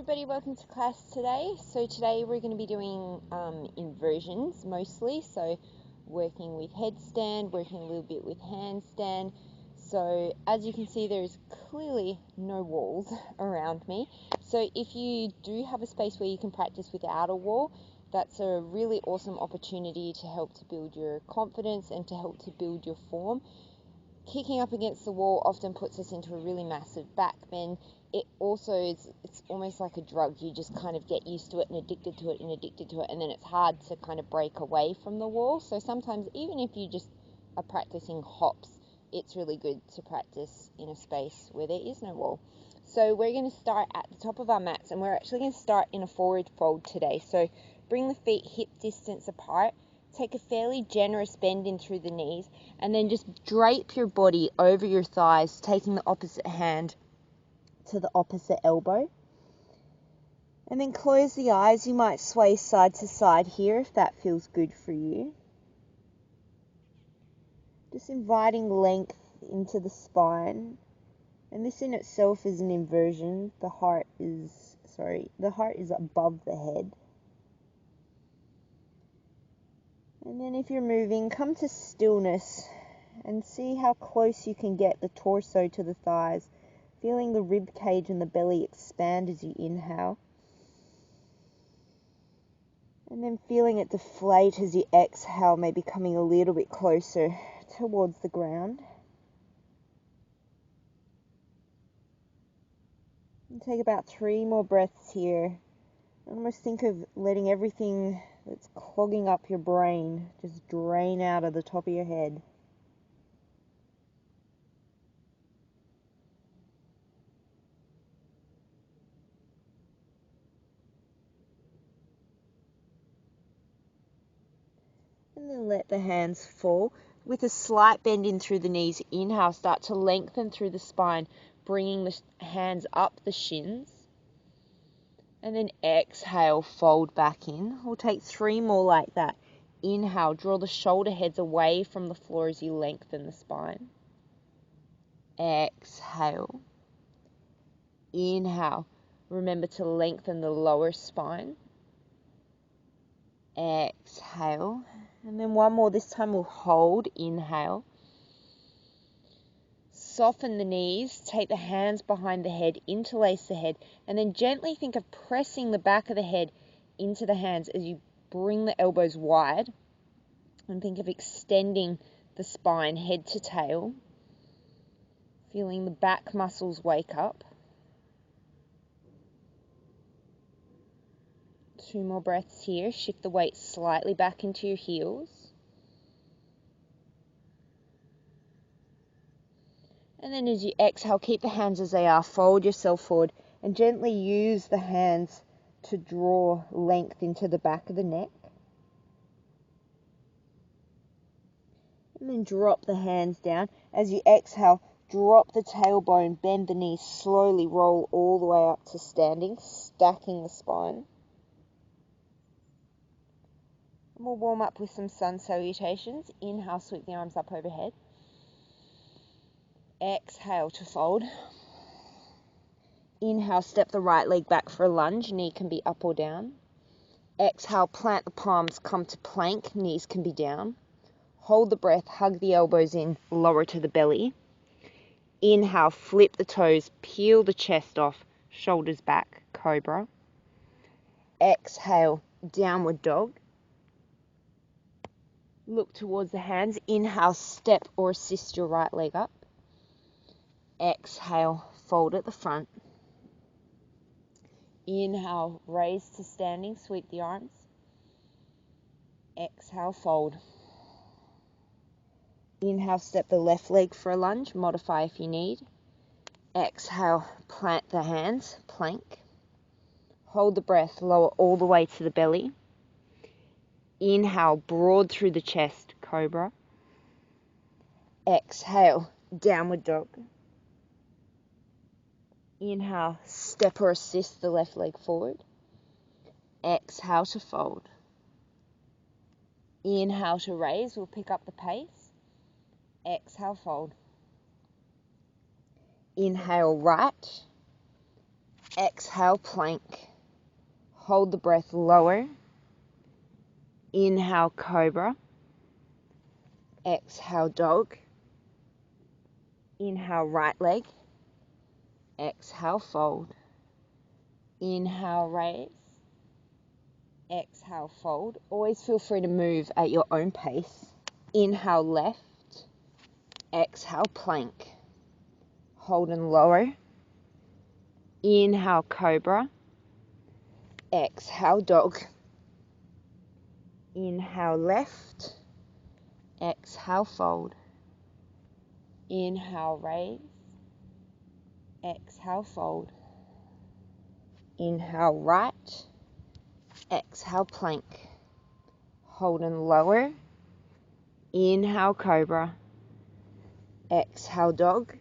everybody, welcome to class today. So today we're going to be doing inversions mostly, so working with headstand, working a little bit with handstand. So as you can see, there's clearly no walls around me. So if you do have a space where you can practice without a wall, that's a really awesome opportunity to help to build your confidence and to help to build your form. Kicking up against the wall often puts us into a really massive back bend. It also it's almost like a drug. You just kind of get used to it and addicted to it, and then it's hard to kind of break away from the wall. So sometimes even if you just are practicing hops, it's really good to practice in a space where there is no wall. So we're going to start at the top of our mats, and we're actually going to start in a forward fold today. So bring the feet hip distance apart. Take a fairly generous bend in through the knees, and then just drape your body over your thighs, taking the opposite hand to the opposite elbow. And then close the eyes. You might sway side to side here if that feels good for you. Just inviting length into the spine. And this in itself is an inversion. The heart is above the head. And then if you're moving, come to stillness and see how close you can get the torso to the thighs, feeling the rib cage and the belly expand as you inhale. And then feeling it deflate as you exhale, maybe coming a little bit closer towards the ground. And take about 3 more breaths here. Almost think of letting everything that's clogging up your brain just drain out of the top of your head. And then let the hands fall. With a slight bend in through the knees, inhale, start to lengthen through the spine, bringing the hands up the shins. And then exhale, fold back in. We'll take 3 more like that. Inhale, draw the shoulder heads away from the floor as you lengthen the spine. Exhale. Inhale. Remember to lengthen the lower spine. Exhale. And then 1 more. This time we'll hold. Inhale. Soften the knees, take the hands behind the head, interlace the head, and then gently think of pressing the back of the head into the hands as you bring the elbows wide, and think of extending the spine head to tail, feeling the back muscles wake up. 2 more breaths here. Shift the weight slightly back into your heels. And then as you exhale, keep the hands as they are. Fold yourself forward and gently use the hands to draw length into the back of the neck. And then drop the hands down. As you exhale, drop the tailbone, bend the knees, slowly roll all the way up to standing, stacking the spine. And we'll warm up with some sun salutations. Inhale, sweep the arms up overhead. Exhale to fold. Inhale, step the right leg back for a lunge. Knee can be up or down. Exhale, plant the palms, come to plank. Knees can be down. Hold the breath, hug the elbows in, lower to the belly. Inhale, flip the toes, peel the chest off, shoulders back, cobra. Exhale, downward dog. Look towards the hands. Inhale, step or assist your right leg up. Exhale, fold at the front. Inhale, raise to standing, sweep the arms. Exhale, fold. Inhale, step the left leg for a lunge, modify if you need. Exhale, plant the hands, plank. Hold the breath, lower all the way to the belly. Inhale, broad through the chest, cobra. Exhale, downward dog. Inhale, step or assist the left leg forward. Exhale to fold. Inhale to raise, we'll pick up the pace. Exhale, fold. Inhale, right. Exhale, plank. Hold the breath lower. Inhale, cobra. Exhale, dog. Inhale, right leg. Exhale, fold. Inhale, raise. Exhale, fold. Always feel free to move at your own pace. Inhale, left. Exhale, plank. Hold and lower. Inhale, cobra. Exhale, dog. Inhale, left. Exhale, fold. Inhale, raise. Exhale, fold. Inhale, right. Exhale, plank. Hold and lower. Inhale, cobra. Exhale, dog.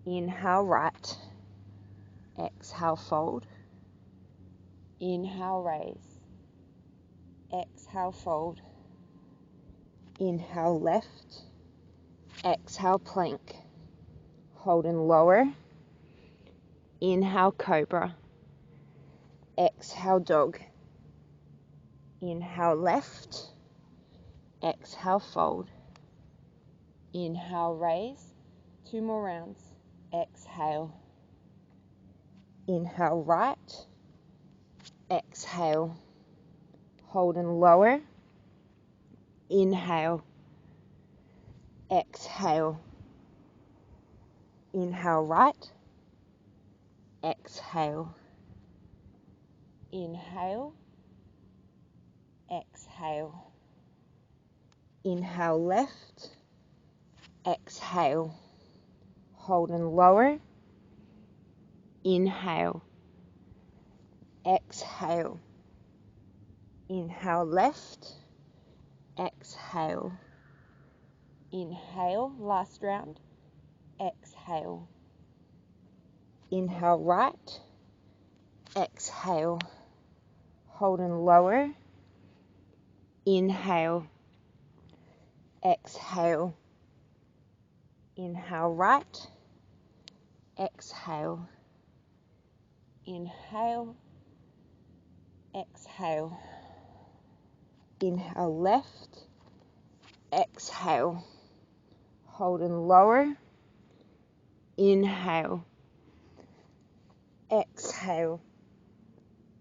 Inhale, right. Exhale, fold. Inhale, raise. Exhale, fold. Inhale, left. Exhale, plank. Hold and lower. Inhale, cobra. Exhale, dog. Inhale, left. Exhale, fold. Inhale, raise. 2 more rounds. Exhale. Inhale, right. Exhale. Hold and lower. Inhale. Exhale. Inhale, right. Exhale. Inhale. Exhale. Inhale, left. Exhale. Hold and lower. Inhale. Exhale. Inhale, left. Exhale. Inhale, last round. Exhale. Inhale, right. Exhale. Hold and lower. Inhale. Exhale. Inhale, right. Exhale. Inhale. Exhale. Inhale, left. Exhale. Hold and lower. Inhale. Exhale.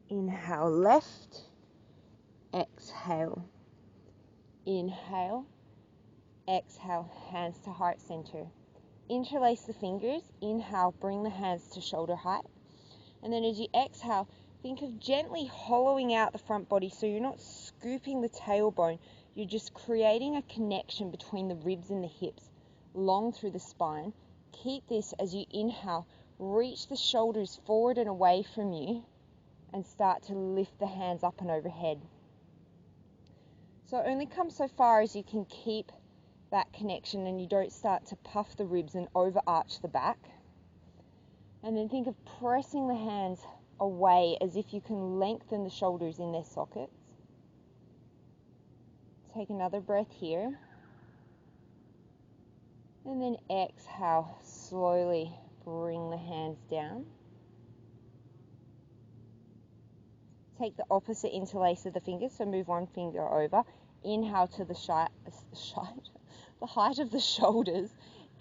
Inhale, left. Exhale. Inhale. Exhale, hands to heart center. Interlace the fingers. Inhale, bring the hands to shoulder height. And then as you exhale, think of gently hollowing out the front body so you're not scooping the tailbone. You're just creating a connection between the ribs and the hips, long through the spine. Keep this as you inhale. Reach the shoulders forward and away from you and start to lift the hands up and overhead. So only come so far as you can keep that connection and you don't start to puff the ribs and overarch the back. And then think of pressing the hands away as if you can lengthen the shoulders in their sockets. Take another breath here. And then exhale, slowly bring the hands down. Take the opposite interlace of the fingers, so move one finger over. Inhale to the height of the shoulders.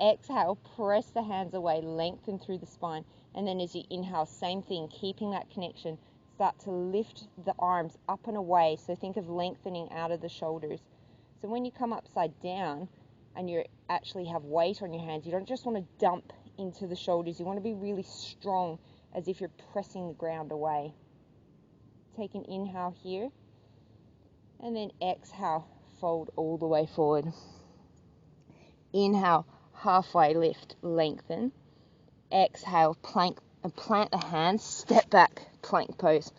Exhale, press the hands away, lengthen through the spine. And then as you inhale, same thing, keeping that connection. Start to lift the arms up and away. So think of lengthening out of the shoulders. So when you come upside down and you actually have weight on your hands, you don't just want to dump into the shoulders. You want to be really strong, as if you're pressing the ground away. Take an inhale here. And then exhale, fold all the way forward. Inhale, halfway lift, lengthen. Exhale, plank and plant the hands, step back, plank pose.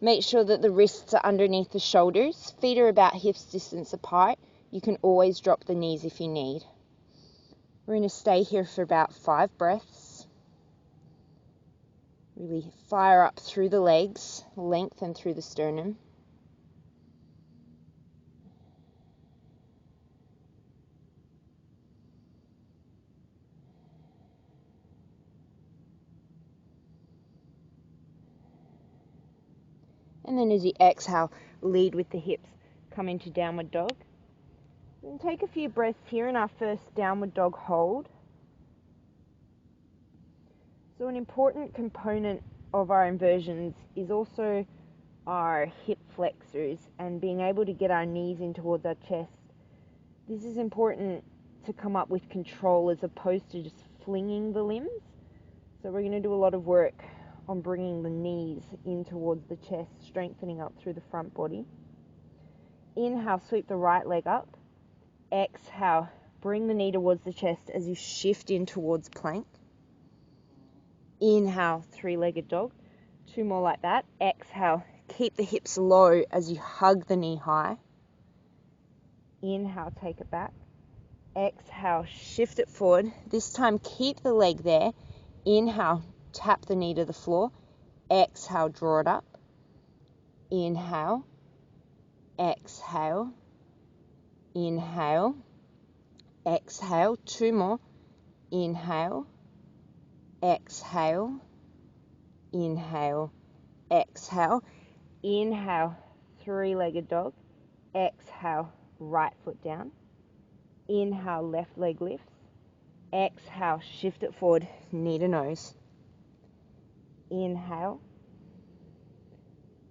Make sure that the wrists are underneath the shoulders. Feet are about hips distance apart. You can always drop the knees if you need. We're going to stay here for about 5 breaths. Really fire up through the legs, lengthen through the sternum. And then as you exhale, lead with the hips. Come into downward dog. And take a few breaths here in our first downward dog hold. So an important component of our inversions is also our hip flexors and being able to get our knees in towards our chest. This is important to come up with control as opposed to just flinging the limbs. So we're going to do a lot of work on bringing the knees in towards the chest, strengthening up through the front body. Inhale, sweep the right leg up. Exhale, bring the knee towards the chest as you shift in towards plank. Inhale, three-legged dog. Two more like that. Exhale, keep the hips low as you hug the knee high. Inhale, take it back. Exhale, shift it forward. This time, keep the leg there. Inhale, tap the knee to the floor. Exhale, draw it up. Inhale. Exhale. Inhale. Exhale. Two more. Inhale. Exhale. Inhale. Exhale. Inhale, three-legged dog. Exhale, right foot down. Inhale, left leg lifts. Exhale, shift it forward, knee to nose. Inhale.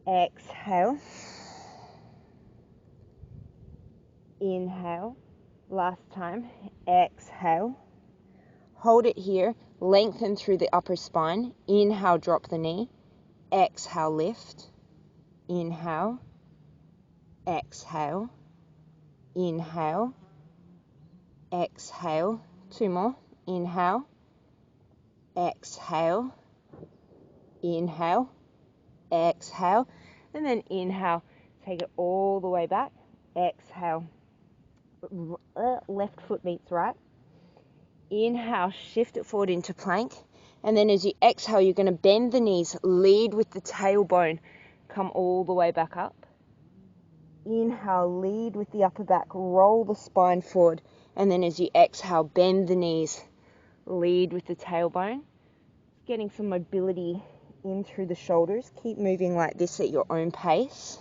Exhale. Inhale. Last time. Exhale. Hold it here. Lengthen through the upper spine. Inhale, drop the knee. Exhale, lift. Inhale. Exhale. Inhale. Exhale. Two more. Inhale. Exhale. Inhale. Exhale. And then inhale. Take it all the way back. Exhale. Left foot meets right. Inhale. Shift it forward into plank. And then as you exhale, you're going to bend the knees. Lead with the tailbone. Come all the way back up. Inhale, lead with the upper back, roll the spine forward, and then as you exhale, bend the knees, lead with the tailbone, getting some mobility in through the shoulders. Keep moving like this at your own pace.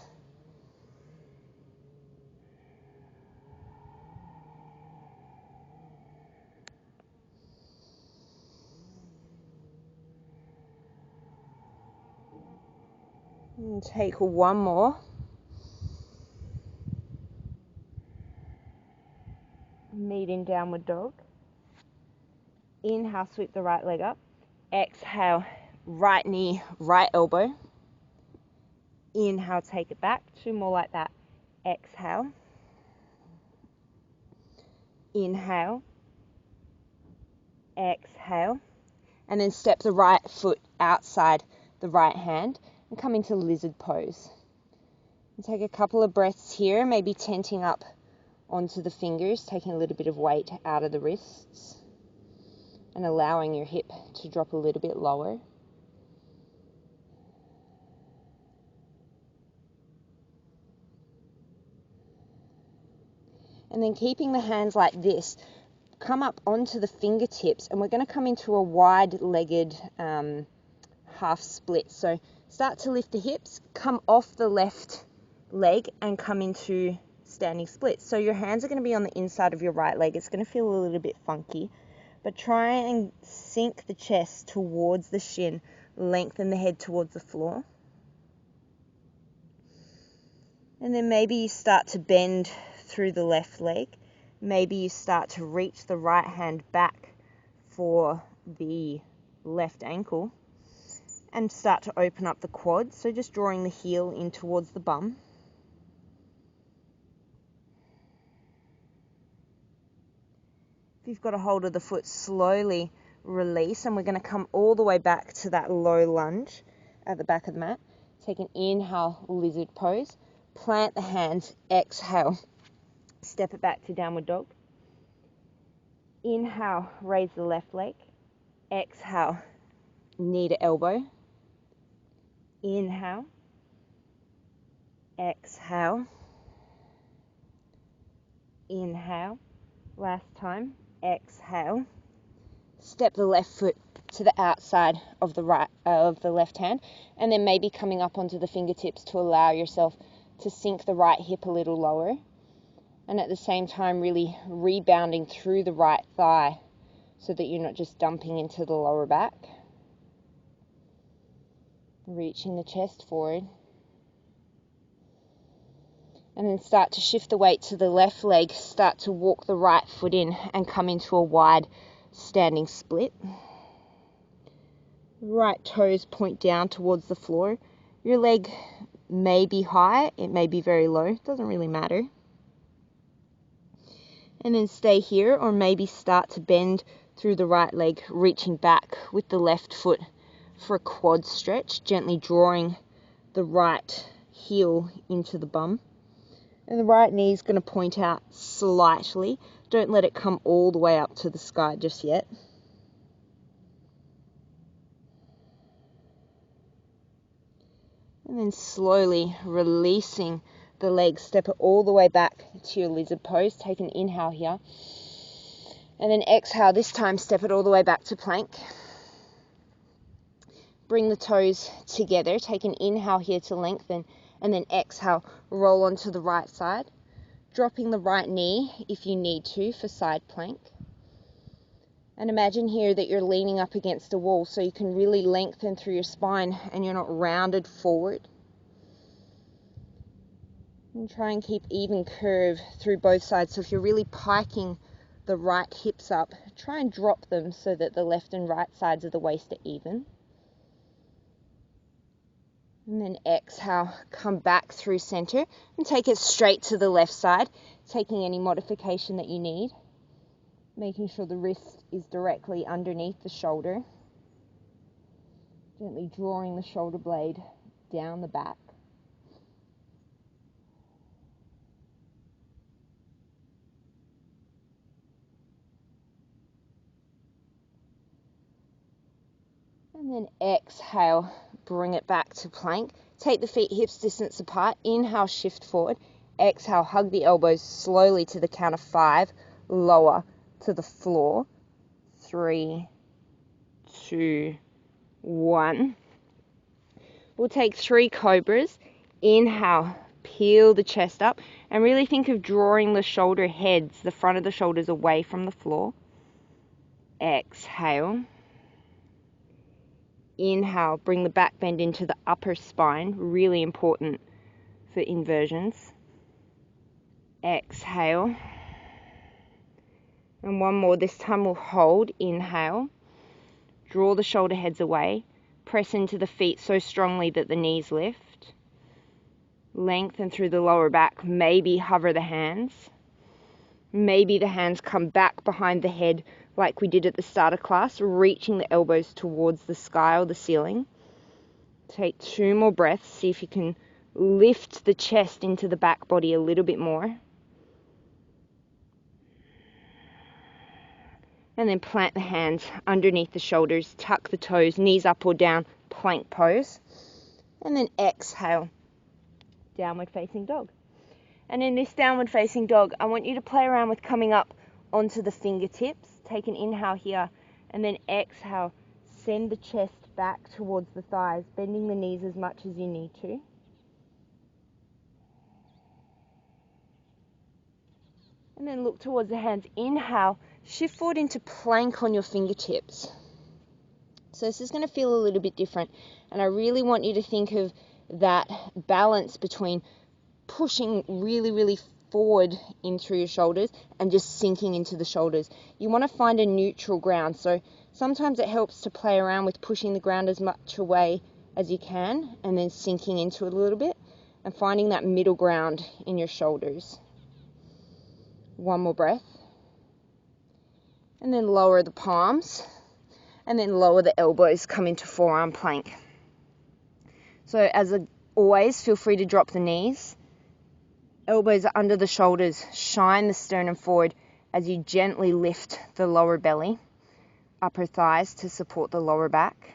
And take one more. Meet in downward dog. Inhale, sweep the right leg up. Exhale, right knee, right elbow. Inhale, take it back. Two more like that. Exhale. Inhale. Exhale. And then step the right foot outside the right hand and come into lizard pose. And take a couple of breaths here, maybe tenting up onto the fingers, taking a little bit of weight out of the wrists and allowing your hip to drop a little bit lower. And then keeping the hands like this, come up onto the fingertips, and we're going to come into a wide-legged half split. So start to lift the hips, come off the left leg and come into standing split. So your hands are going to be on the inside of your right leg. It's going to feel a little bit funky, but try and sink the chest towards the shin, lengthen the head towards the floor. And then maybe you start to bend through the left leg. Maybe you start to reach the right hand back for the left ankle and start to open up the quads. So just drawing the heel in towards the bum. If you've got a hold of the foot, slowly release, and we're going to come all the way back to that low lunge at the back of the mat. Take an inhale, lizard pose. Plant the hands, exhale. Step it back to downward dog. Inhale, raise the left leg. Exhale, knee to elbow. Inhale. Exhale. Inhale. Last time. Exhale. Step the left foot to the outside of the left hand, and then maybe coming up onto the fingertips to allow yourself to sink the right hip a little lower, and at the same time really rebounding through the right thigh so that you're not just dumping into the lower back. Reaching the chest forward. And then start to shift the weight to the left leg, start to walk the right foot in and come into a wide standing split. Right toes point down towards the floor. Your leg may be high, it may be very low, it doesn't really matter. And then stay here, or maybe start to bend through the right leg, reaching back with the left foot for a quad stretch, gently drawing the right heel into the bum. And the right knee is going to point out slightly. Don't let it come all the way up to the sky just yet. And then slowly releasing the leg, step it all the way back to your lizard pose. Take an inhale here. And then exhale, this time step it all the way back to plank. Bring the toes together. Take an inhale here to lengthen. And then exhale, roll onto the right side. Dropping the right knee if you need to for side plank. And imagine here that you're leaning up against a wall so you can really lengthen through your spine and you're not rounded forward. And try and keep even curve through both sides. So if you're really piking the right hips up, try and drop them so that the left and right sides of the waist are even. And then exhale, come back through center and take it straight to the left side, taking any modification that you need. Making sure the wrist is directly underneath the shoulder. Gently drawing the shoulder blade down the back. And then exhale, bring it back to plank. Take the feet hips distance apart. Inhale, shift forward. Exhale, hug the elbows slowly to the count of 5. Lower to the floor. 3, 2, 1. We'll take 3 cobras. Inhale, peel the chest up, and really think of drawing the shoulder heads, the front of the shoulders, away from the floor. Exhale. Inhale, bring the back bend into the upper spine, really important for inversions. Exhale. And one more, this time we'll hold. Inhale. Draw the shoulder heads away. Press into the feet so strongly that the knees lift. Lengthen through the lower back. Maybe hover the hands. Maybe the hands come back behind the head like we did at the start of class, reaching the elbows towards the sky or the ceiling. Take 2 more breaths. See if you can lift the chest into the back body a little bit more. And then plant the hands underneath the shoulders, tuck the toes, knees up or down, plank pose. And then exhale, downward facing dog. And in this downward facing dog, I want you to play around with coming up onto the fingertips. Take an inhale here, and then exhale, send the chest back towards the thighs, bending the knees as much as you need to. And then look towards the hands. Inhale, shift forward into plank on your fingertips. So this is going to feel a little bit different, and I really want you to think of that balance between pushing really, really forward in through your shoulders and just sinking into the shoulders. You want to find a neutral ground. So sometimes it helps to play around with pushing the ground as much away as you can and then sinking into it a little bit and finding that middle ground in your shoulders. One more breath. And then lower the palms and then lower the elbows, come into forearm plank. So as always, feel free to drop the knees. Elbows are under the shoulders. Shine the sternum forward as you gently lift the lower belly, upper thighs to support the lower back.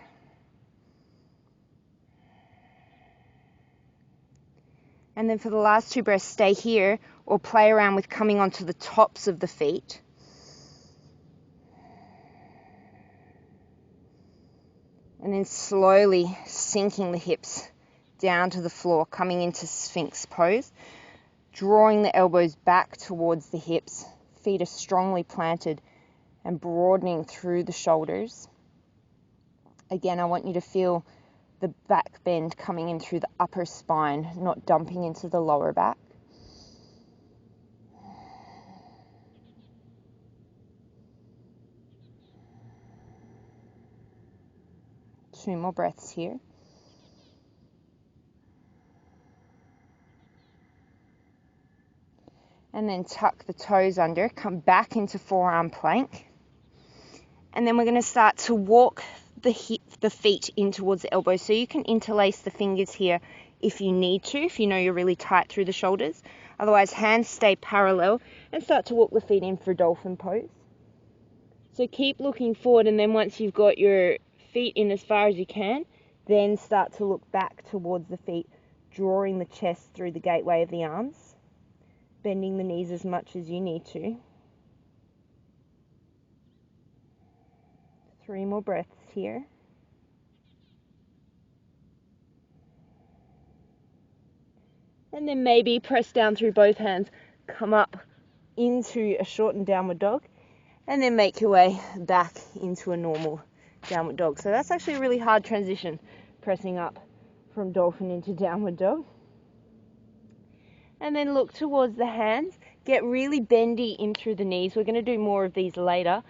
And then for the last 2 breaths, stay here or play around with coming onto the tops of the feet. And then slowly sinking the hips down to the floor, coming into Sphinx pose, drawing the elbows back towards the hips, feet are strongly planted and broadening through the shoulders. Again, I want you to feel the back bend coming in through the upper spine, not dumping into the lower back. Two more breaths here. And then tuck the toes under, come back into forearm plank. And then we're going to start to walk the feet in towards the elbows. So you can interlace the fingers here if you need to, if you know you're really tight through the shoulders. Otherwise, hands stay parallel and start to walk the feet in for dolphin pose. So keep looking forward, and then once you've got your feet in as far as you can, then start to look back towards the feet, drawing the chest through the gateway of the arms, bending the knees as much as you need to. 3 more breaths here. And then maybe press down through both hands, come up into a shortened downward dog, and then make your way back into a normal downward dog. So that's actually a really hard transition, pressing up from dolphin into downward dog. And then look towards the hands, get really bendy in through the knees. We're going to do more of these later,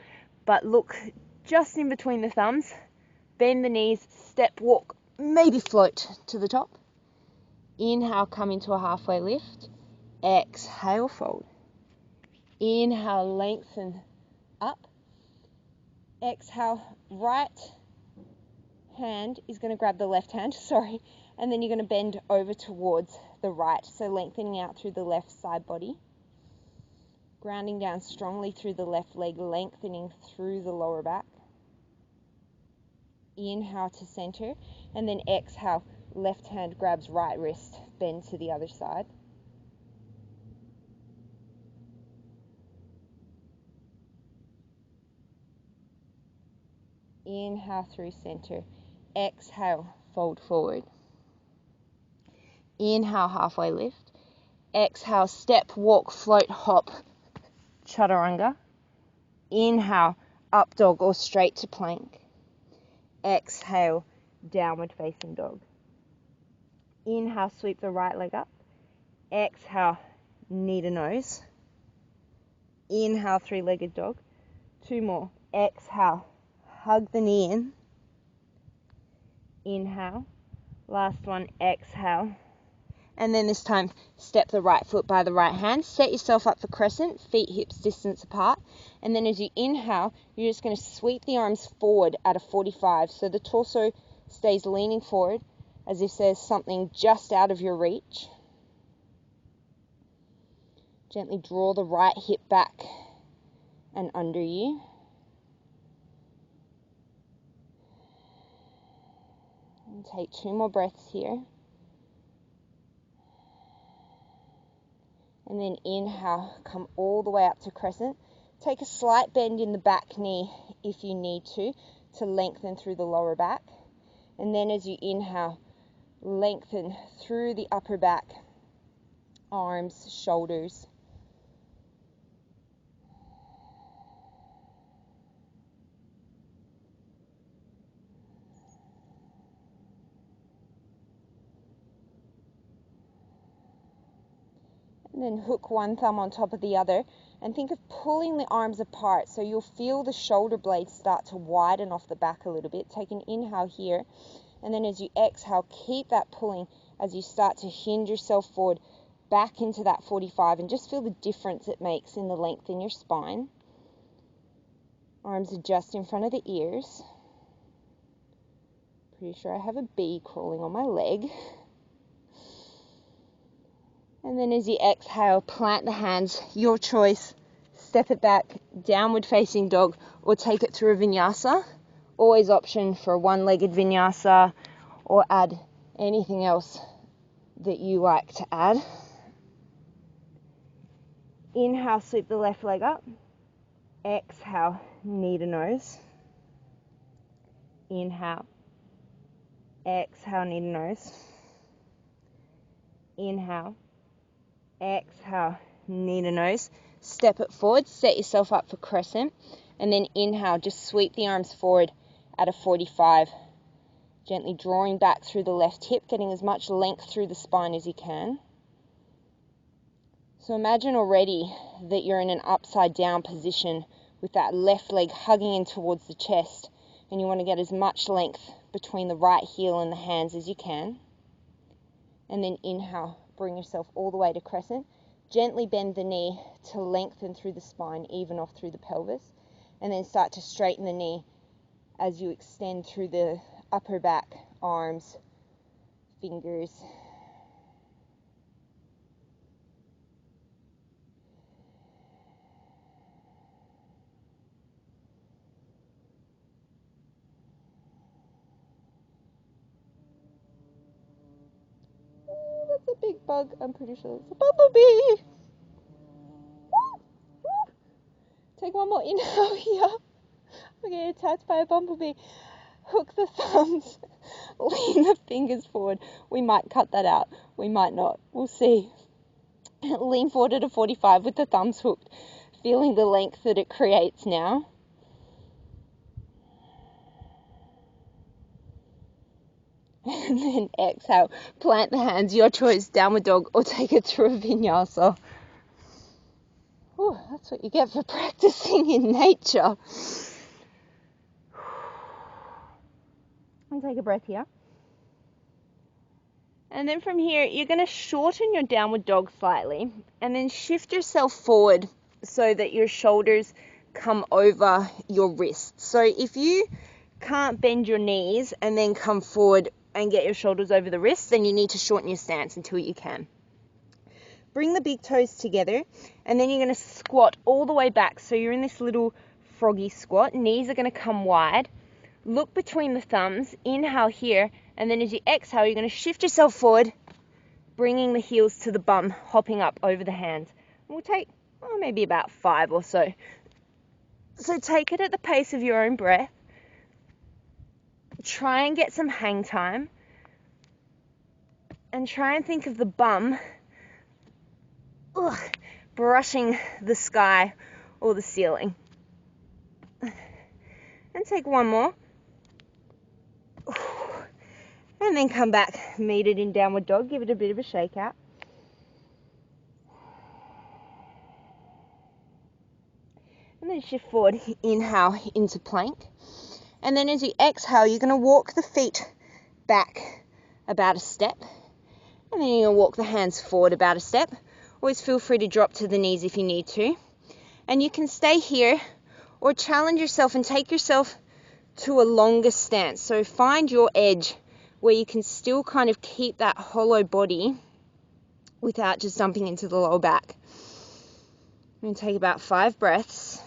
but look just in between the thumbs, bend the knees, step, walk, maybe float to the top. Inhale, come into a halfway lift. Exhale, fold. Inhale, lengthen up. Exhale, right hand is going to grab the left hand, and then you're going to bend over towards the right, so lengthening out through the left side body. Grounding down strongly through the left leg, lengthening through the lower back. Inhale to center, and then exhale, left hand grabs right wrist, bend to the other side. Inhale through center. Exhale, fold forward. Inhale, halfway lift. Exhale, step, walk, float, hop, chaturanga. Inhale, up dog or straight to plank. Exhale, downward facing dog. Inhale, sweep the right leg up. Exhale, knee to nose. Inhale, three-legged dog. 2 more. Exhale, hug the knee in. Inhale. Last one, exhale. And then this time, step the right foot by the right hand. Set yourself up for crescent, feet hips distance apart. And then as you inhale, you're just going to sweep the arms forward at a 45. So the torso stays leaning forward as if there's something just out of your reach. Gently draw the right hip back and under you. And take 2 more breaths here. And then inhale, come all the way up to crescent. Take a slight bend in the back knee if you need to lengthen through the lower back. And then as you inhale, lengthen through the upper back, arms, shoulders. And then hook one thumb on top of the other and think of pulling the arms apart, so you'll feel the shoulder blades start to widen off the back a little bit. Take an inhale here, and then as you exhale, keep that pulling as you start to hinge yourself forward back into that 45, and just feel the difference it makes in the length in your spine. Arms are just in front of the ears. Pretty sure I have a bee crawling on my leg. And then as you exhale, plant the hands, your choice. Step it back, downward facing dog, or take it through a vinyasa. Always option for a one-legged vinyasa, or add anything else that you like to add. Inhale, sweep the left leg up. Exhale, knee to nose. Inhale. exhale, knee to nose. Inhale, exhale, knee to nose. Step it forward, set yourself up for crescent, and then inhale, just sweep the arms forward at a 45. Gently drawing back through the left hip, getting as much length through the spine as you can. So imagine already that you're in an upside down position with that left leg hugging in towards the chest, and you want to get as much length between the right heel and the hands as you can. And then inhale, bring yourself all the way to crescent. Gently bend the knee to lengthen through the spine, even off through the pelvis, and then start to straighten the knee as you extend through the upper back, arms, fingers. That's a big bug. I'm pretty sure it's a bumblebee. Take one more inhale here. We're getting attacked by a bumblebee. Hook the thumbs. Lean the fingers forward. We might cut that out. We might not. We'll see. Lean forward at a 45 with the thumbs hooked. Feeling the length that it creates now. And then exhale. Plant the hands. Your choice. Downward dog or take it through a vinyasa. Ooh, that's what you get for practicing in nature. And take a breath here. And then from here, you're going to shorten your downward dog slightly and then shift yourself forward so that your shoulders come over your wrists. So if you can't bend your knees and then come forward and get your shoulders over the wrists, then you need to shorten your stance until you can. Bring the big toes together, and then you're going to squat all the way back. So you're in this little froggy squat. Knees are going to come wide. Look between the thumbs. Inhale here, and then as you exhale, you're going to shift yourself forward, bringing the heels to the bum, hopping up over the hands. And we'll take maybe about 5 or so. So take it at the pace of your own breath. Try and get some hang time. And try and think of the bum brushing the sky or the ceiling. And take one more. And then come back, meet it in downward dog, give it a bit of a shake out. And then shift forward, inhale into plank. And then as you exhale, you're going to walk the feet back about a step. And then you're going to walk the hands forward about a step. Always feel free to drop to the knees if you need to. And you can stay here or challenge yourself and take yourself to a longer stance. So find your edge where you can still kind of keep that hollow body without just dumping into the lower back. I'm going to take about 5 breaths.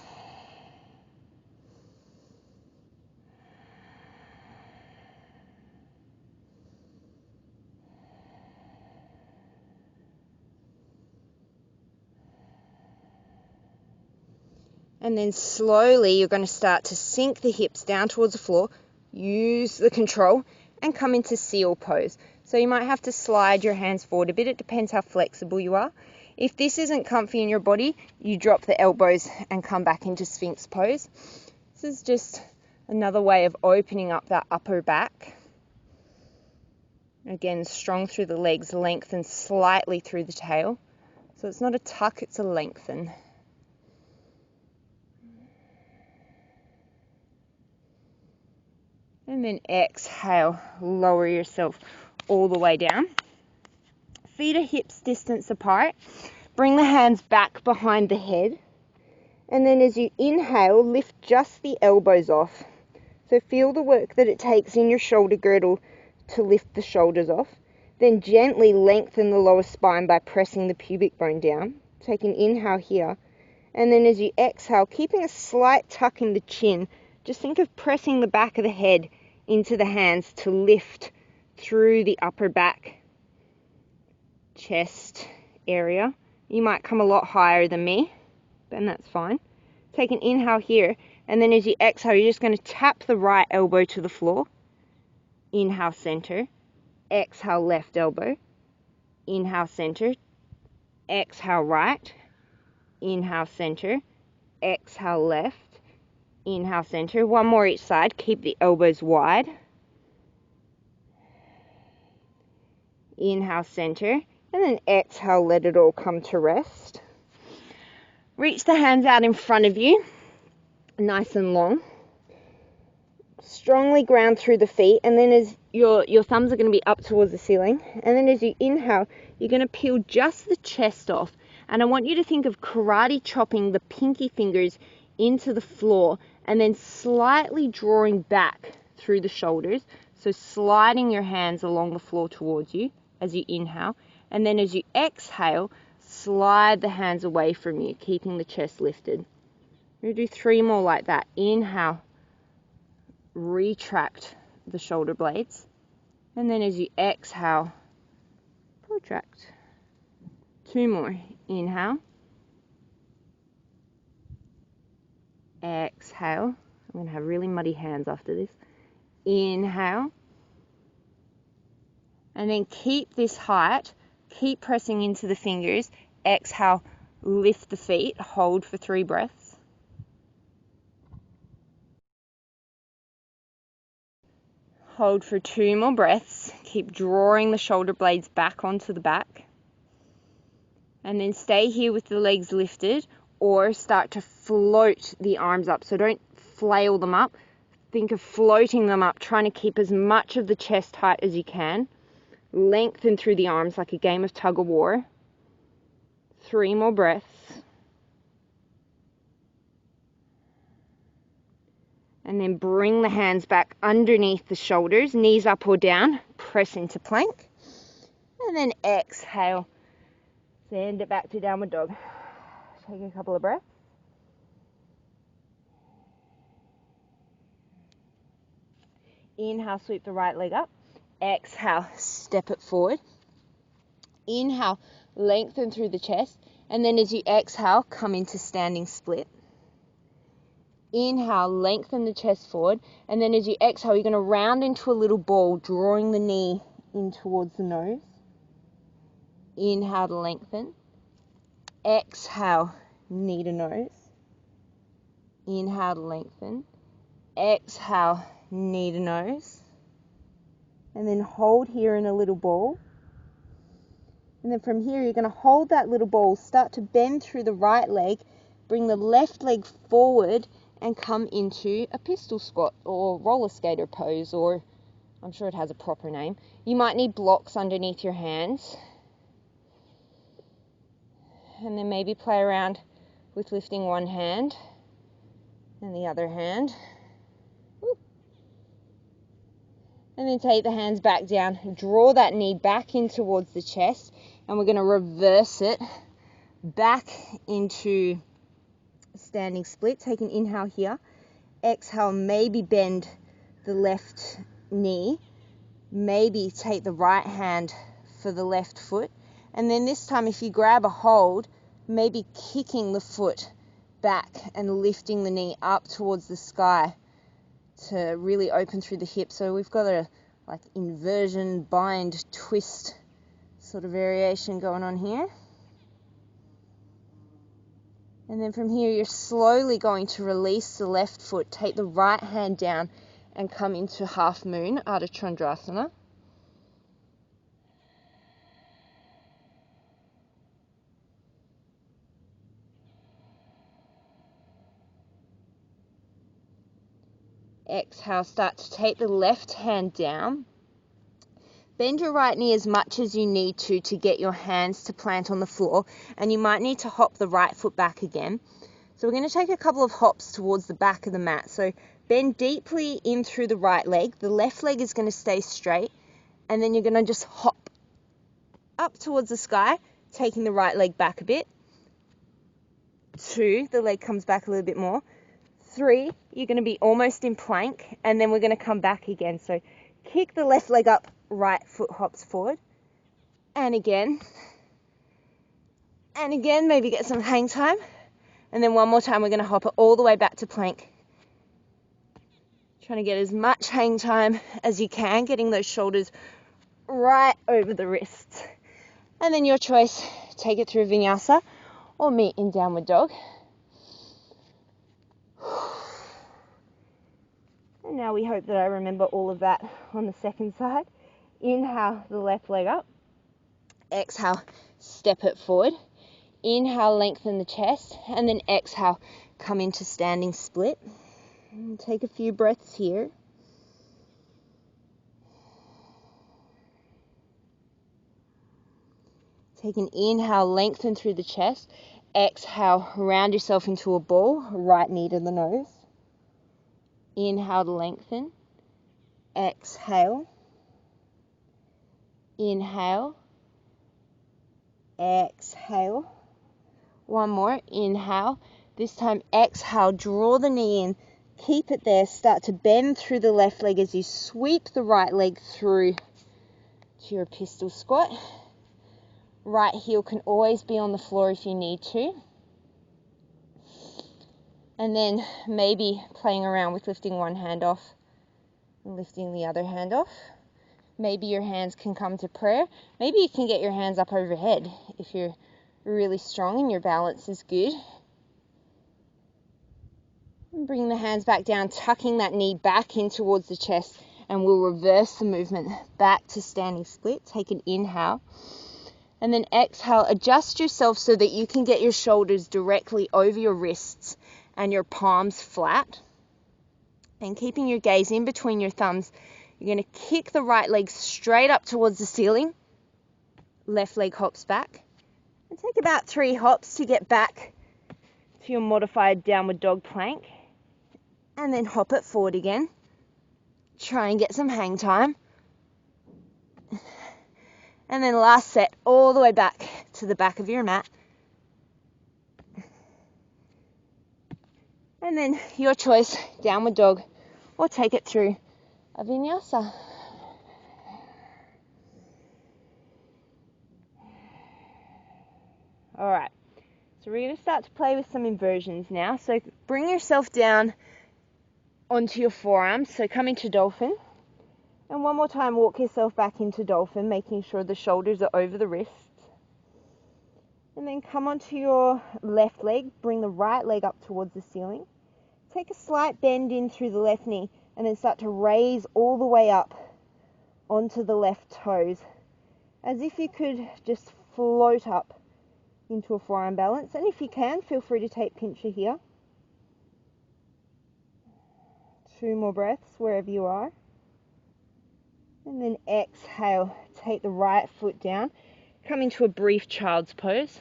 And then slowly you're going to start to sink the hips down towards the floor, use the control, and come into seal pose. So you might have to slide your hands forward a bit. It depends how flexible you are. If this isn't comfy in your body, you drop the elbows and come back into Sphinx pose. This is just another way of opening up that upper back. Again, strong through the legs, lengthen slightly through the tail. So it's not a tuck, it's a lengthen. And then exhale, lower yourself all the way down. Feet are hips distance apart. Bring the hands back behind the head. And then as you inhale, lift just the elbows off. So feel the work that it takes in your shoulder girdle to lift the shoulders off. Then gently lengthen the lower spine by pressing the pubic bone down. Take an inhale here. And then as you exhale, keeping a slight tuck in the chin, just think of pressing the back of the head into the hands to lift through the upper back, chest area. You might come a lot higher than me, then that's fine. Take an inhale here, and then as you exhale, you're just going to tap the right elbow to the floor inhale center, exhale left elbow, inhale center, exhale right, inhale center, exhale left, inhale center. One more each side, keep the elbows wide. Inhale center, and then exhale, let it all come to rest. Reach the hands out in front of you, nice and long. Strongly ground through the feet, and then as your thumbs are going to be up towards the ceiling, and then as you inhale, you're going to peel just the chest off. And I want you to think of karate chopping the pinky fingers into the floor and then slightly drawing back through the shoulders. So sliding your hands along the floor towards you as you inhale, and then as you exhale, slide the hands away from you, keeping the chest lifted. We're going to do 3 more like that. Inhale, retract the shoulder blades, and then as you exhale, protract. 2 more. Inhale, exhale. I'm going to have really muddy hands after this. Inhale, and then keep this height, keep pressing into the fingers. Exhale, lift the feet, hold for 3 breaths. Hold for 2 more breaths. Keep drawing the shoulder blades back onto the back. And then stay here with the legs lifted, or start to float the arms up. So don't flail them up. Think of floating them up, trying to keep as much of the chest height as you can. Lengthen through the arms like a game of tug of war. 3 more breaths. And then bring the hands back underneath the shoulders, knees up or down, press into plank. And then exhale, send it back to downward dog. Take a couple of breaths. Inhale, sweep the right leg up. Exhale, step it forward. Inhale, lengthen through the chest. And then as you exhale, come into standing split. Inhale, lengthen the chest forward. And then as you exhale, you're going to round into a little ball, drawing the knee in towards the nose. Inhale to lengthen. Exhale, knee to nose. Inhale to lengthen. Exhale, knee to nose. And then hold here in a little ball. And then from here, you're going to hold that little ball, start to bend through the right leg, bring the left leg forward, and come into a pistol squat or roller skater pose, or I'm sure it has a proper name. You might need blocks underneath your hands. And then maybe play around with lifting one hand and the other hand. And then take the hands back down, draw that knee back in towards the chest, and we're going to reverse it back into standing split. Take an inhale here. Exhale, maybe bend the left knee. Maybe take the right hand for the left foot. And then this time, if you grab a hold, maybe kicking the foot back and lifting the knee up towards the sky to really open through the hips. So we've got a like inversion, bind, twist sort of variation going on here. And then from here, you're slowly going to release the left foot, take the right hand down, and come into half moon, Ardha Chandrasana. Exhale, start to take the left hand down. Bend your right knee as much as you need to get your hands to plant on the floor, and you might need to hop the right foot back again. So we're going to take a couple of hops towards the back of the mat. So bend deeply in through the right leg. The left leg is going to stay straight, and then you're going to just hop up towards the sky, taking the right leg back a bit. 2, the leg comes back a little bit more. 3, you're going to be almost in plank, and then we're going to come back again. So kick the left leg up, right foot hops forward, and again, maybe get some hang time, and then one more time we're going to hop it all the way back to plank. Trying to get as much hang time as you can, getting those shoulders right over the wrists. And then your choice, take it through vinyasa or meet in downward dog. And now we hope that I remember all of that on the second side. Inhale the left leg up. Exhale, step it forward. Inhale, lengthen the chest, and then exhale, come into standing split. And take a few breaths here. Take an inhale, lengthen through the chest. Exhale, round yourself into a ball, right knee to the nose. Inhale to lengthen. Exhale. Inhale. Exhale. One more. Inhale. This time, exhale, draw the knee in. Keep it there. Start to bend through the left leg as you sweep the right leg through to your pistol squat. Right heel can always be on the floor if you need to. And then maybe playing around with lifting one hand off and lifting the other hand off. Maybe your hands can come to prayer. Maybe you can get your hands up overhead if you're really strong and your balance is good. And bring the hands back down, tucking that knee back in towards the chest, and we'll reverse the movement back to standing split. Take an inhale. And then exhale, adjust yourself so that you can get your shoulders directly over your wrists and your palms flat. And keeping your gaze in between your thumbs, you're going to kick the right leg straight up towards the ceiling. Left leg hops back. And take about 3 hops to get back to your modified downward dog plank. And then hop it forward again. Try and get some hang time. And then last set, all the way back to the back of your mat. And then your choice, downward dog, or take it through a vinyasa. All right, so we're going to start to play with some inversions now. So bring yourself down onto your forearms. So come into dolphin. And one more time, walk yourself back into dolphin, making sure the shoulders are over the wrists. And then come onto your left leg, bring the right leg up towards the ceiling. Take a slight bend in through the left knee, and then start to raise all the way up onto the left toes, as if you could just float up into a forearm balance. And if you can, feel free to take pincher here. 2 more breaths wherever you are. And then exhale, take the right foot down, come into a brief child's pose.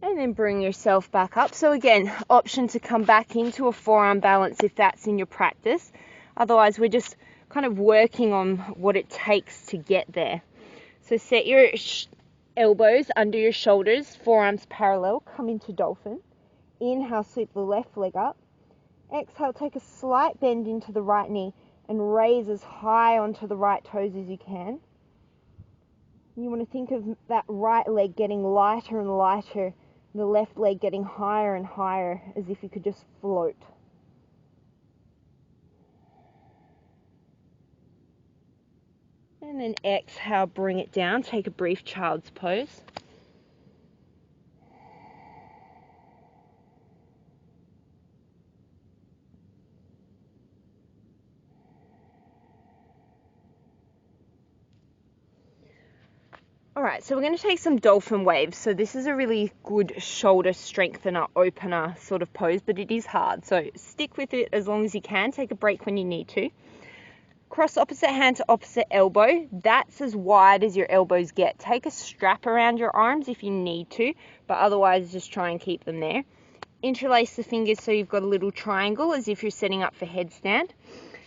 And then bring yourself back up. So again, option to come back into a forearm balance if that's in your practice. Otherwise, we're just kind of working on what it takes to get there. So set your elbows under your shoulders, forearms parallel, come into dolphin. Inhale, sweep the left leg up. Exhale, take a slight bend into the right knee and raise as high onto the right toes as you can. You want to think of that right leg getting lighter and lighter, the left leg getting higher and higher, as if you could just float. And then exhale, bring it down, take a brief child's pose. Alright, so we're going to take some dolphin waves. So this is a really good shoulder strengthener, opener sort of pose, but it is hard. So stick with it as long as you can. Take a break when you need to. Cross opposite hand to opposite elbow. That's as wide as your elbows get. Take a strap around your arms if you need to, but otherwise just try and keep them there. Interlace the fingers so you've got a little triangle as if you're setting up for headstand.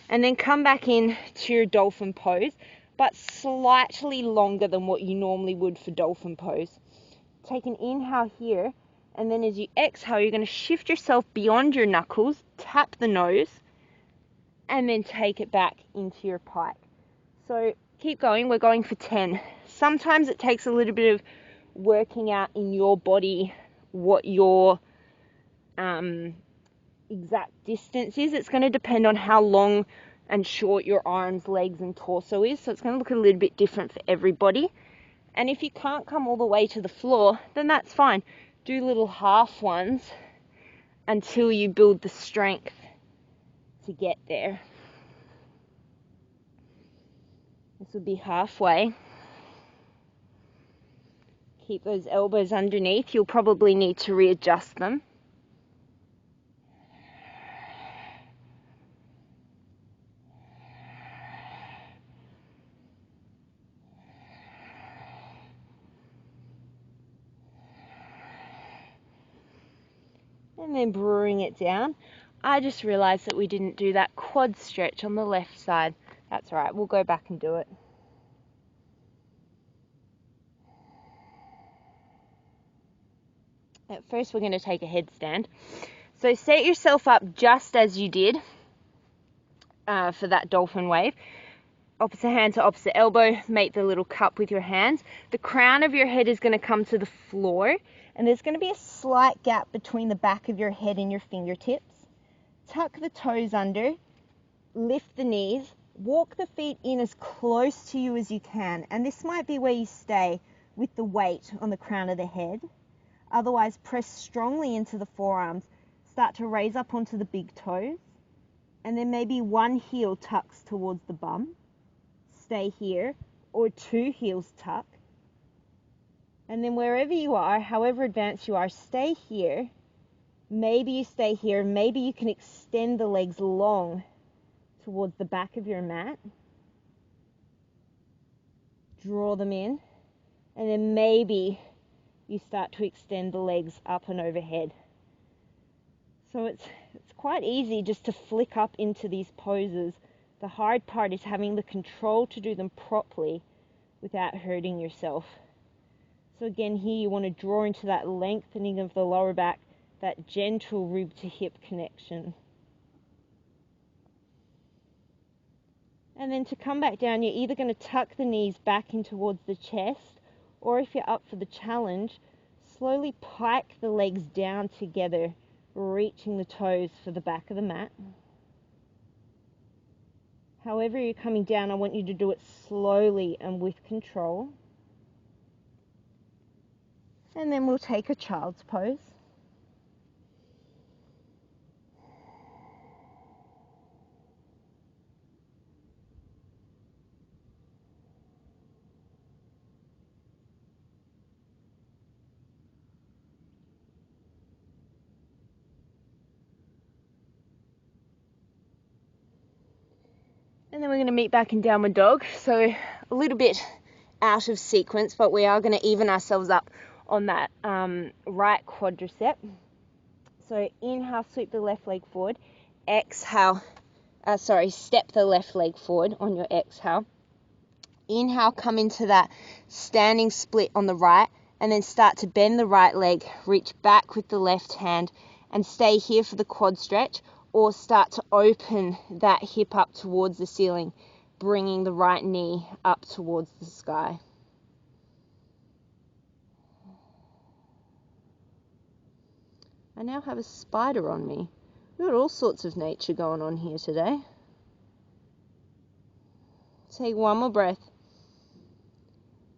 And then come back in to your dolphin pose, but slightly longer than what you normally would for dolphin pose. Take an inhale here, and then as you exhale, you're going to shift yourself beyond your knuckles, tap the nose, and then take it back into your pike. So keep going, we're going for 10. Sometimes it takes a little bit of working out in your body what your exact distance is. It's going to depend on how long and short your arms, legs and torso is, so it's going to look a little bit different for everybody. And if you can't come all the way to the floor, then that's fine. Do little half ones until you build the strength to get there. This will be halfway. Keep those elbows underneath. You'll probably need to readjust them. And then bring it down. I just realized that we didn't do that quad stretch on the left side. That's all right, we'll go back and do it. At first, we're going to take a headstand. So set yourself up just as you did for that dolphin wave. Opposite hand to opposite elbow, make the little cup with your hands. The crown of your head is going to come to the floor, and there's going to be a slight gap between the back of your head and your fingertips. Tuck the toes under, lift the knees, walk the feet in as close to you as you can, and this might be where you stay with the weight on the crown of the head. Otherwise, press strongly into the forearms, start to raise up onto the big toes, and then maybe one heel tucks towards the bum. Stay here, or two heels tuck. And then wherever you are, however advanced you are, stay here. Maybe you stay here. Maybe you can extend the legs long towards the back of your mat. Draw them in. And then maybe you start to extend the legs up and overhead. So it's quite easy just to flick up into these poses. The hard part is having the control to do them properly without hurting yourself. So again, here you want to draw into that lengthening of the lower back, that gentle rib to hip connection. And then to come back down, you're either going to tuck the knees back in towards the chest, or if you're up for the challenge, slowly pike the legs down together, reaching the toes for the back of the mat. However you're coming down, I want you to do it slowly and with control. And then we'll take a child's pose. And then we're going to meet back in downward dog. So a little bit out of sequence, but we are going to even ourselves up on that right quadricep. So inhale, sweep the left leg forward. Exhale, step the left leg forward on your exhale. Inhale, come into that standing split on the right, and then start to bend the right leg, reach back with the left hand, and stay here for the quad stretch, or start to open that hip up towards the ceiling, bringing the right knee up towards the sky. I now have a spider on me. We've got all sorts of nature going on here today. Take one more breath.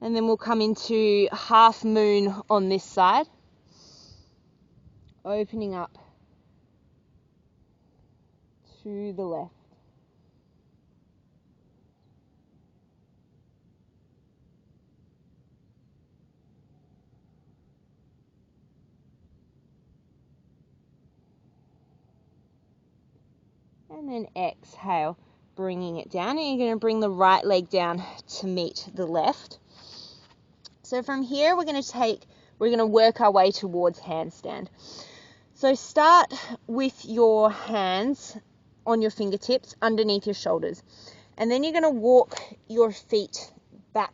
And then we'll come into half moon on this side. Opening up to the left. And then exhale, bringing it down. And you're going to bring the right leg down to meet the left. So from here, we're going to work our way towards handstand. So start with your hands on your fingertips underneath your shoulders. And then you're going to walk your feet back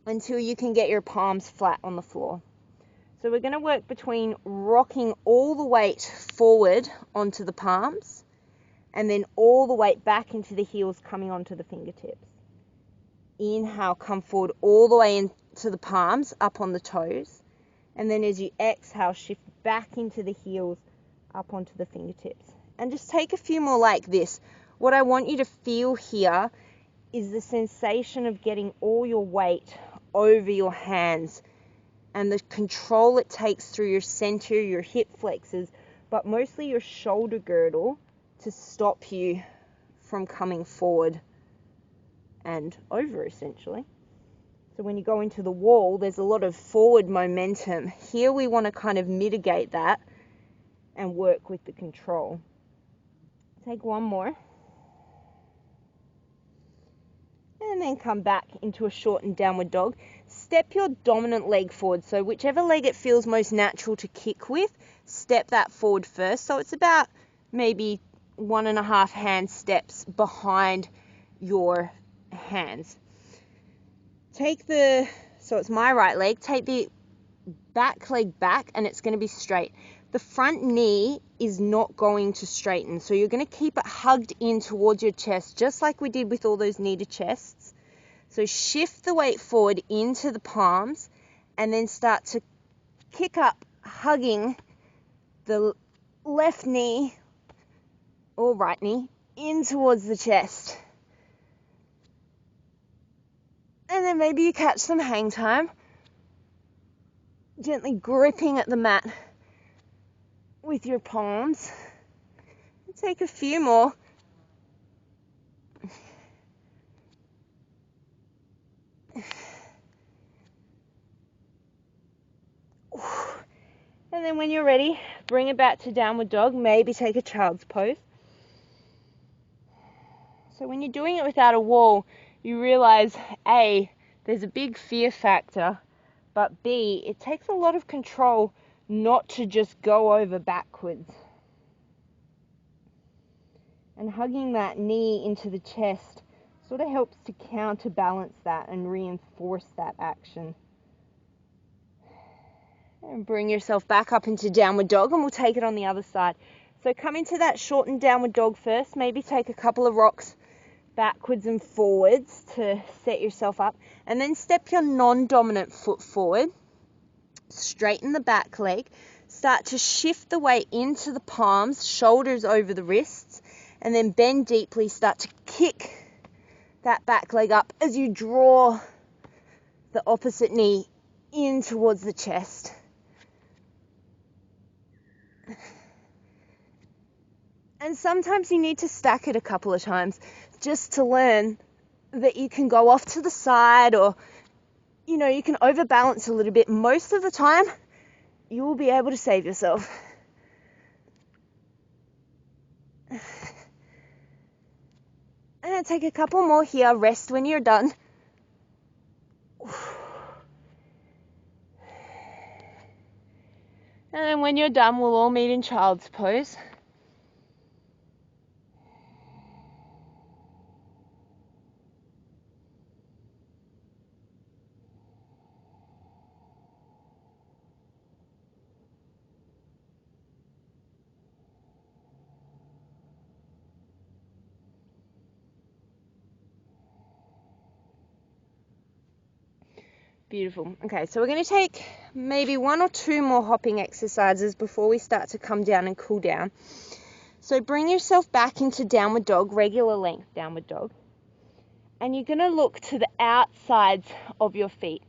until you can get your palms flat on the floor. So we're going to work between rocking all the weight forward onto the palms and then all the weight back into the heels coming onto the fingertips. Inhale, come forward all the way into to the palms, up on the toes. And then as you exhale, shift back into the heels, up onto the fingertips. And just take a few more like this. What I want you to feel here is the sensation of getting all your weight over your hands and the control it takes through your center, your hip flexors, but mostly your shoulder girdle to stop you from coming forward and over, essentially. So when you go into the wall, there's a lot of forward momentum. Here we want to kind of mitigate that and work with the control. Take one more. And then come back into a shortened downward dog. Step your dominant leg forward. So whichever leg it feels most natural to kick with, step that forward first. So it's about maybe 1.5 hand steps behind your hands. So it's my right leg, take the back leg back and it's going to be straight. The front knee is not going to straighten, so you're going to keep it hugged in towards your chest, just like we did with all those knee to chests. So shift the weight forward into the palms and then start to kick up, hugging the left knee or right knee in towards the chest. And then maybe you catch some hang time, gently gripping at the mat with your palms. Take a few more. And then when you're ready, bring it back to downward dog. Maybe take a child's pose. So when you're doing it without a wall, you realize, A, there's a big fear factor, but B, it takes a lot of control not to just go over backwards. And hugging that knee into the chest sort of helps to counterbalance that and reinforce that action. And bring yourself back up into downward dog, and we'll take it on the other side. So come into that shortened downward dog first. Maybe take a couple of rocks backwards and forwards to set yourself up, and then step your non-dominant foot forward, straighten the back leg, start to shift the weight into the palms, shoulders over the wrists, and then bend deeply, start to kick that back leg up as you draw the opposite knee in towards the chest. And sometimes you need to stack it a couple of times just to learn that you can go off to the side, or, you can overbalance a little bit. Most of the time, you will be able to save yourself. And take a couple more here. Rest when you're done. And then when you're done, we'll all meet in child's pose. Beautiful. Okay, so we're going to take maybe 1 or 2 more hopping exercises before we start to come down and cool down. So bring yourself back into downward dog, regular length downward dog. And you're going to look to the outsides of your feet.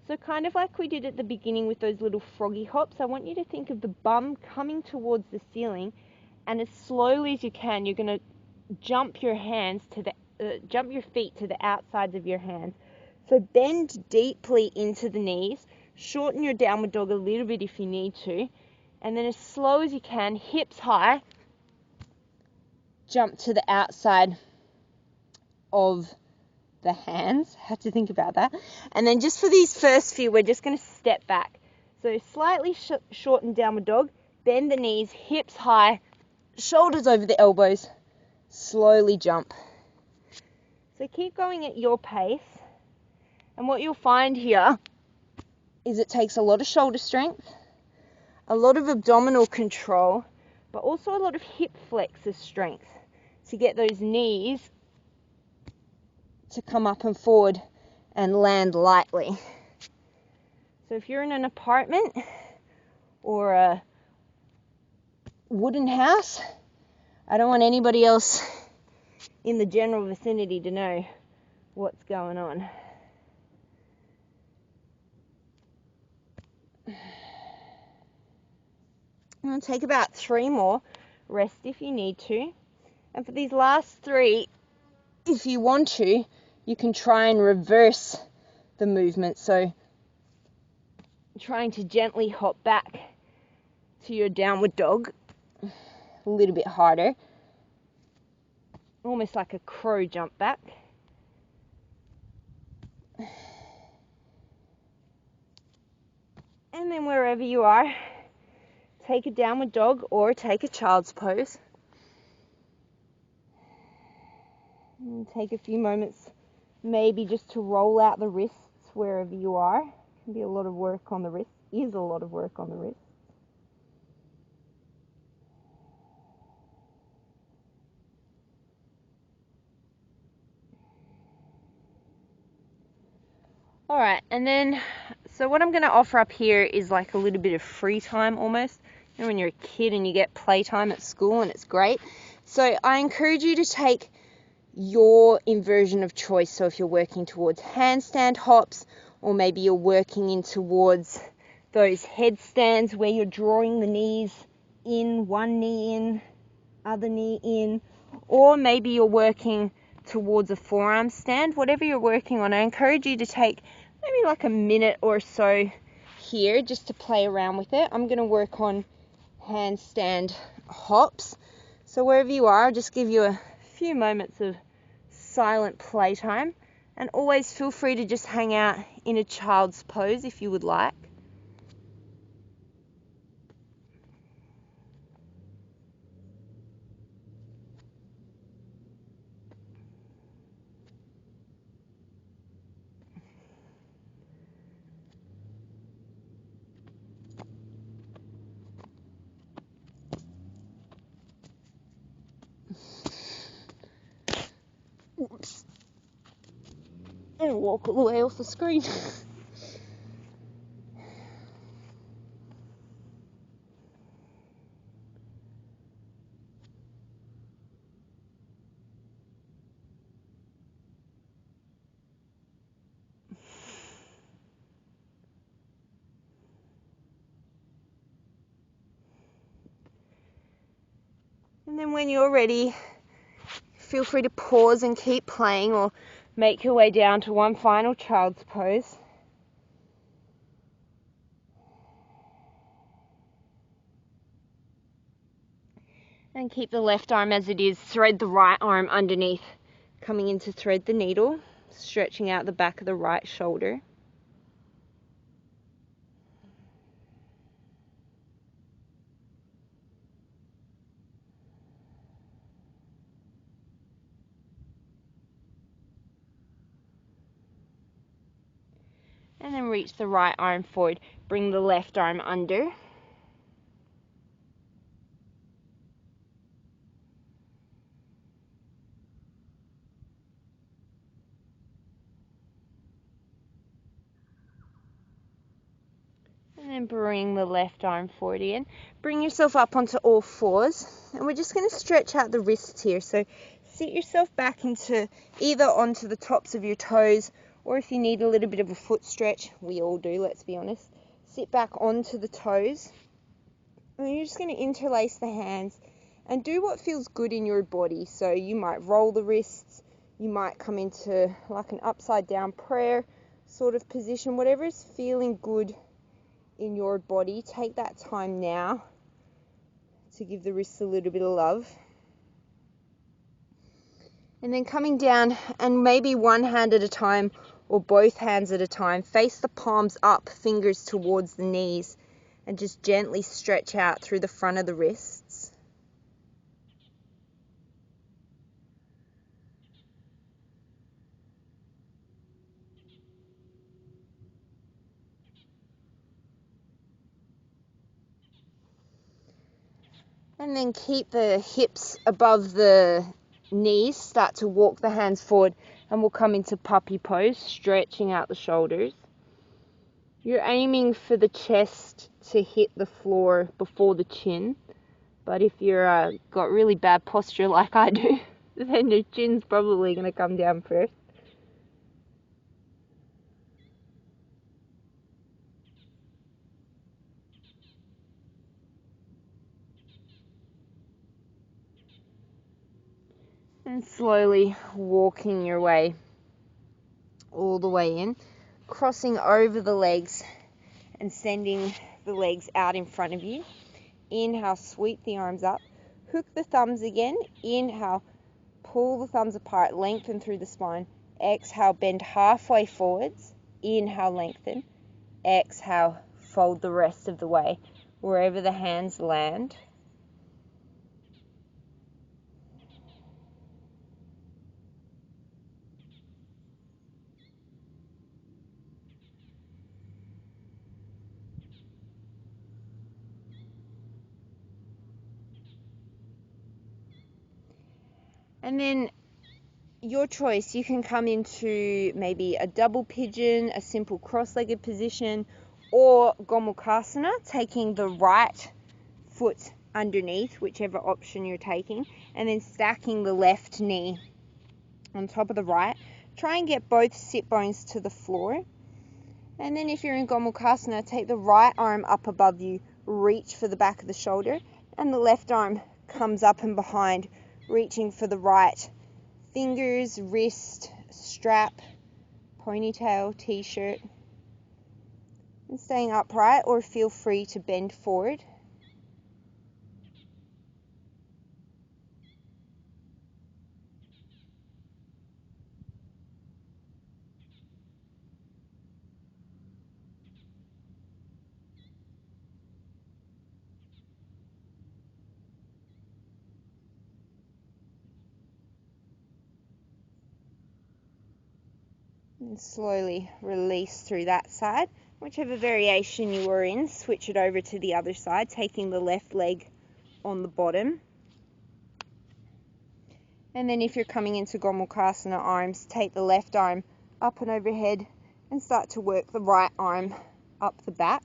So kind of like we did at the beginning with those little froggy hops, I want you to think of the bum coming towards the ceiling, and as slowly as you can, you're going to jump your feet to the outsides of your hands. So bend deeply into the knees, shorten your downward dog a little bit if you need to, and then as slow as you can, hips high, jump to the outside of the hands. Have to think about that. And then just for these first few, we're just going to step back. So slightly shorten downward dog, bend the knees, hips high, shoulders over the elbows, slowly jump. So keep going at your pace. And what you'll find here is it takes a lot of shoulder strength, a lot of abdominal control, but also a lot of hip flexor strength to get those knees to come up and forward and land lightly. So if you're in an apartment or a wooden house, I don't want anybody else in the general vicinity to know what's going on. I'll take about 3 more. Rest if you need to. And for these last 3, if you want to, you can try and reverse the movement. So trying to gently hop back to your downward dog, a little bit harder, almost like a crow jump back. And then wherever you are, take a downward dog or take a child's pose. And take a few moments maybe just to roll out the wrists wherever you are. It can be a lot of work on the wrists, is a lot of work on the wrists. Alright, and then, so what I'm going to offer up here is like a little bit of free time almost. You know, when you're a kid and you get playtime at school and it's great. So I encourage you to take your inversion of choice. So if you're working towards handstand hops, or maybe you're working in towards those headstands where you're drawing the knees in, one knee in, other knee in, or maybe you're working towards a forearm stand, whatever you're working on, I encourage you to take maybe like a minute or so here just to play around with it. I'm going to work on handstand hops. So wherever you are, I'll just give you a few moments of silent playtime, and always feel free to just hang out in a child's pose if you would like. Oops. And walk all the way off the screen. And then when you're ready, feel free to pause and keep playing, or make your way down to one final child's pose. And keep the left arm as it is. Thread the right arm underneath, coming in to thread the needle, stretching out the back of the right shoulder. And then reach the right arm forward. Bring the left arm under. And then bring the left arm forward again. Bring yourself up onto all fours. And we're just going to stretch out the wrists here. So sit yourself back into either onto the tops of your toes, or if you need a little bit of a foot stretch, we all do, let's be honest, sit back onto the toes. And you're just going to interlace the hands and do what feels good in your body. So you might roll the wrists, you might come into like an upside down prayer sort of position, whatever is feeling good in your body. Take that time now to give the wrists a little bit of love. And then coming down, and maybe one hand at a time or both hands at a time, face the palms up, fingers towards the knees, and just gently stretch out through the front of the wrists. And then keep the hips above the knees, start to walk the hands forward, and we'll come into puppy pose, stretching out the shoulders. You're aiming for the chest to hit the floor before the chin, but if you're got really bad posture like I do, then your chin's probably going to come down first. And slowly walking your way all the way in, crossing over the legs and sending the legs out in front of you. Inhale, sweep the arms up, hook the thumbs again. Inhale, pull the thumbs apart, lengthen through the spine. Exhale, bend halfway forwards. Inhale, lengthen. Exhale, fold the rest of the way wherever the hands land. And then your choice, you can come into maybe a double pigeon, a simple cross-legged position, or Gomukhasana, taking the right foot underneath, whichever option you're taking, and then stacking the left knee on top of the right. Try and get both sit bones to the floor. And then if you're in Gomukhasana, take the right arm up above you, reach for the back of the shoulder, and the left arm comes up and behind, reaching for the right fingers, wrist, strap, ponytail, t-shirt, and staying upright, or feel free to bend forward. And slowly release through that side. Whichever variation you were in, switch it over to the other side, taking the left leg on the bottom. And then if you're coming into Gomukhasana arms, take the left arm up and overhead and start to work the right arm up the back.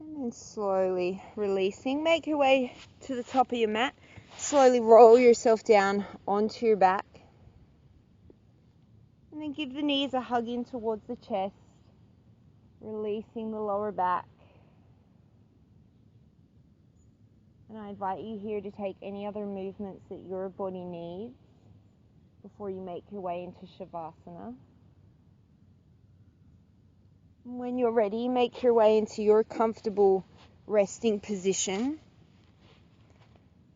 And then slowly releasing. Make your way to the top of your mat. Slowly roll yourself down onto your back. And then give the knees a hug in towards the chest, releasing the lower back. And I invite you here to take any other movements that your body needs before you make your way into Shavasana. When you're ready, make your way into your comfortable resting position.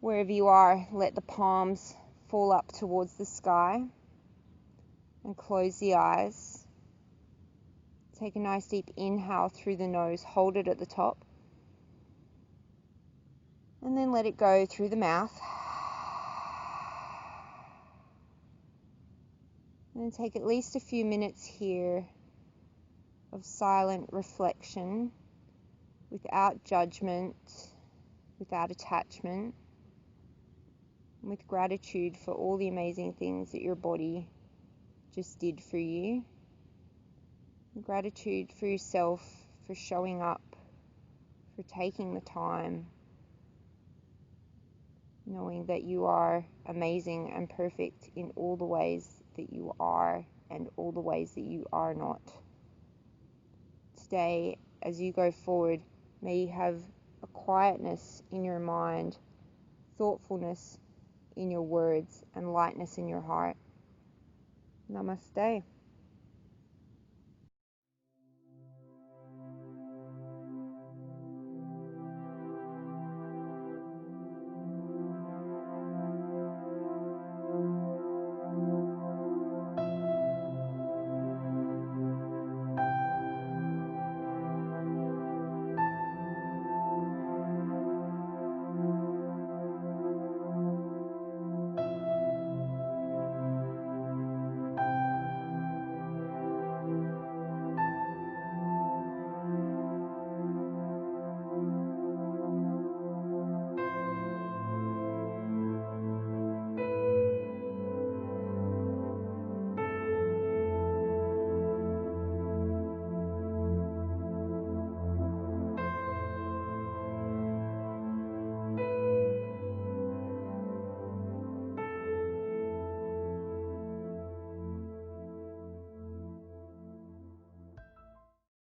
Wherever you are, let the palms fall up towards the sky and close the eyes. Take a nice deep inhale through the nose, hold it at the top, and then let it go through the mouth. And then take at least a few minutes here of silent reflection, without judgment, without attachment, with gratitude for all the amazing things that your body just did for you. Gratitude for yourself, for showing up, for taking the time, knowing that you are amazing and perfect in all the ways that you are and all the ways that you are not. Today, as you go forward, may you have a quietness in your mind, thoughtfulness in your words, and lightness in your heart. Namaste.